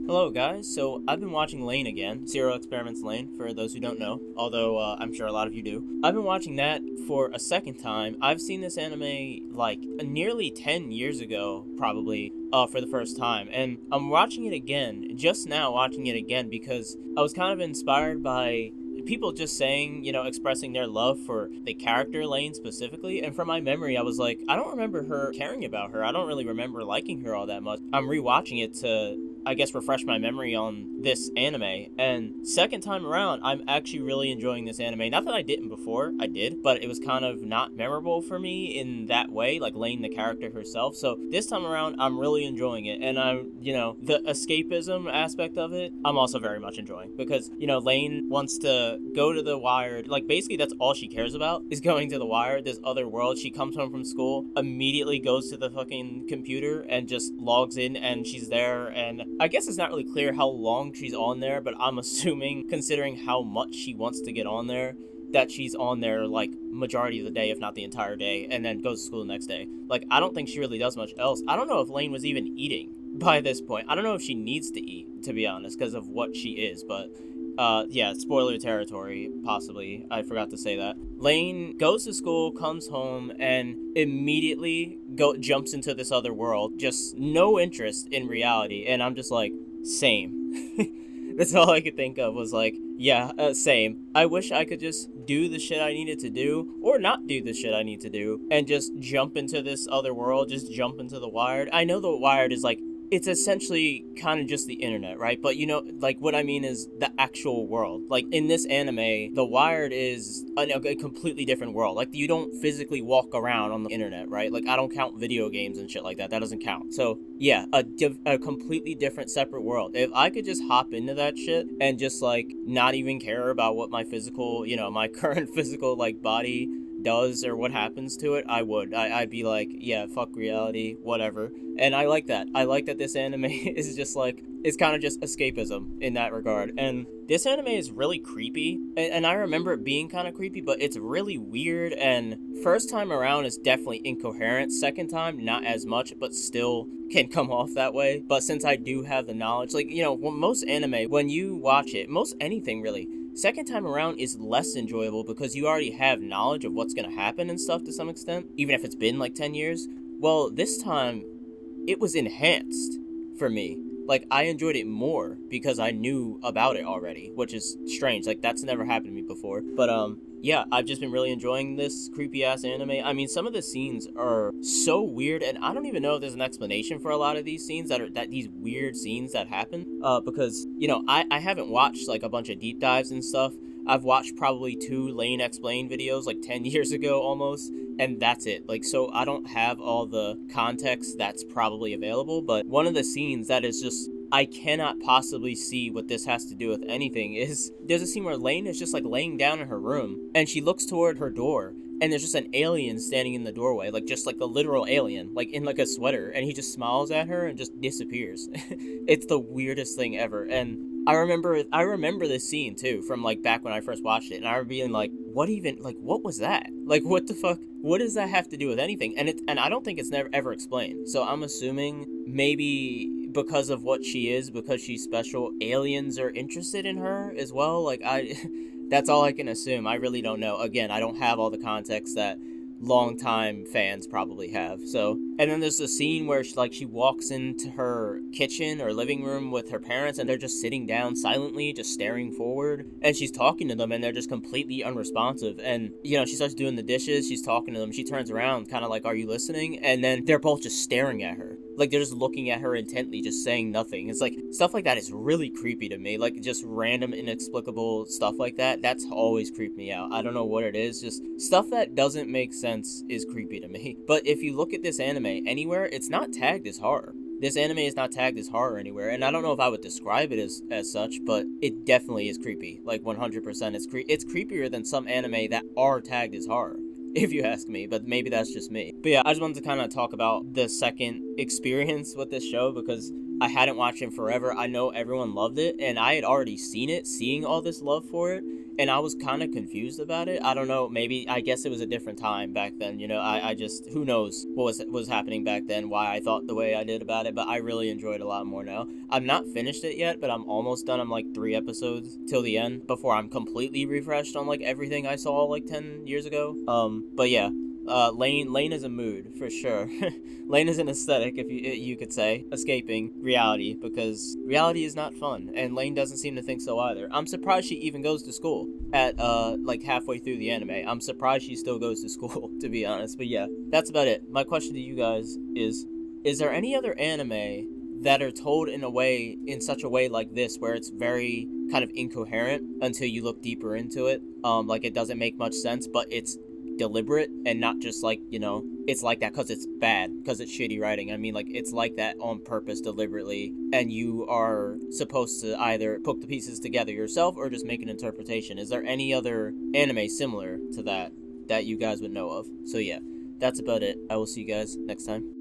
Hello, guys. So I've been watching Lain again, Zero Experiments Lain, for those who don't know, although I'm sure a lot of you do. I've been watching that for a second time. I've seen this anime like nearly 10 years ago, probably, for the first time, and I'm watching it again, just now watching it again, because I was kind of inspired by people just saying, expressing their love for the character Lane specifically. And from my memory, I was like, I don't remember her caring about her. I don't really remember liking her all that much. I'm rewatching it to, I guess, refresh my memory on this anime. And second time around, I'm actually really enjoying this anime. Not that I didn't before, I did, but it was kind of not memorable for me in that way, like Lane, the character herself. So this time around, I'm really enjoying it. And the escapism aspect of it, I'm also very much enjoying because, Lane wants to go to the wire. Like, basically, that's all she cares about is going to the wire, this other world. She comes home from school, immediately goes to the fucking computer and just logs in, and she's there. And I guess it's not really clear how long she's on there, but I'm assuming, considering how much she wants to get on there, that she's on there like majority of the day, if not the entire day, and then goes to school the next day. Like, I don't think she really does much else. I don't know if Lane was even eating by this point. I don't know if she needs to eat, to be honest, because of what she is, but yeah, spoiler territory, possibly. I forgot to say that. Lane goes to school, comes home, and immediately jumps into this other world. Just no interest in reality, and I'm just like, same. That's all I could think of was like, yeah, same. I wish I could just do the shit I needed to do, or not do the shit I need to do, and just jump into this other world, just jump into the Wired. I know the Wired is like, it's essentially kind of just the internet, right? But like what I mean is the actual world. Like in this anime, the Wired is a completely different world. Like you don't physically walk around on the internet, right? Like I don't count video games and shit like that. That doesn't count. So yeah, a completely different separate world. If I could just hop into that shit and just like not even care about what my physical, my current physical like body does or what happens to it, I would. I'd be like, yeah, fuck reality, whatever. And I like that. I like that this anime is just like, it's kind of just escapism in that regard. And this anime is really creepy. And I remember it being kind of creepy, but it's really weird. And first time around is definitely incoherent. Second time, not as much, but still can come off that way. But since I do have the knowledge, like, most anime, when you watch it, most anything really, second time around is less enjoyable because you already have knowledge of what's going to happen and stuff to some extent, even if it's been like 10 years. Well, this time, it was enhanced for me. Like, I enjoyed it more because I knew about it already, which is strange. Like, that's never happened to me before. But, yeah, I've just been really enjoying this creepy-ass anime. I mean, some of the scenes are so weird, and I don't even know if there's an explanation for a lot of these scenes these weird scenes that happen. Because, I haven't watched, like, a bunch of deep dives and stuff. I've watched probably 2 Lane Explained videos, like, 10 years ago almost, and that's it. Like, so I don't have all the context that's probably available, but one of the scenes that is just, I cannot possibly see what this has to do with anything is, there's a scene where Lane is just, like, laying down in her room, and she looks toward her door, and there's just an alien standing in the doorway, like, just, like, a literal alien, like, in, like, a sweater, and he just smiles at her and just disappears. It's the weirdest thing ever, and I remember this scene too from like back when I first watched it, and I remember being like, what was that? Like, what the fuck? What does that have to do with anything? And I don't think it's never ever explained. So I'm assuming maybe because of what she is, because she's special, aliens are interested in her as well. Like that's all I can assume. I really don't know. Again, I don't have all the context that longtime fans probably have. So, and then there's a scene where she walks into her kitchen or living room with her parents, and they're just sitting down silently, just staring forward, and she's talking to them, and they're just completely unresponsive. And she starts doing the dishes, she's talking to them, she turns around kind of like, are you listening? And then they're both just staring at her, like they're just looking at her intently, just saying nothing. It's like stuff like that is really creepy to me. Like just random inexplicable stuff like that, that's always creeped me out. I don't know what it is, just stuff that doesn't make sense is creepy to me. But if you look at this anime anywhere, it's not tagged as horror. This anime is not tagged as horror anywhere, and I don't know if I would describe it as such, but it definitely is creepy. Like 100%, it's creepier than some anime that are tagged as horror, if you ask me, but maybe that's just me. But yeah, I just wanted to kind of talk about the second experience with this show because I hadn't watched it in forever. I know everyone loved it, and I had already seen it, seeing all this love for it, and I was kind of confused about it. I don't know, maybe, I guess it was a different time back then, you know. I just, who knows what was happening back then, why I thought the way I did about it, but I really enjoyed it a lot more now. I'm not finished it yet, but I'm almost done. I'm like 3 episodes till the end before I'm completely refreshed on like everything I saw like 10 years ago. But yeah, Lain is a mood for sure. Lain is an aesthetic, if you could say, escaping reality, because reality is not fun, and Lain doesn't seem to think so either. I'm surprised she even goes to school at like halfway through the anime. I'm surprised she still goes to school, to be honest. But yeah, that's about it. My question to you guys is there any other anime that are told in such a way like this, where it's very kind of incoherent until you look deeper into it? Like it doesn't make much sense, but it's deliberate and not just like, you know, it's like that because it's bad, because it's shitty writing. I mean, like, it's like that on purpose, deliberately, and you are supposed to either put the pieces together yourself or just make an interpretation. Is there any other anime similar to that you guys would know of? So yeah, that's about it. I will see you guys next time.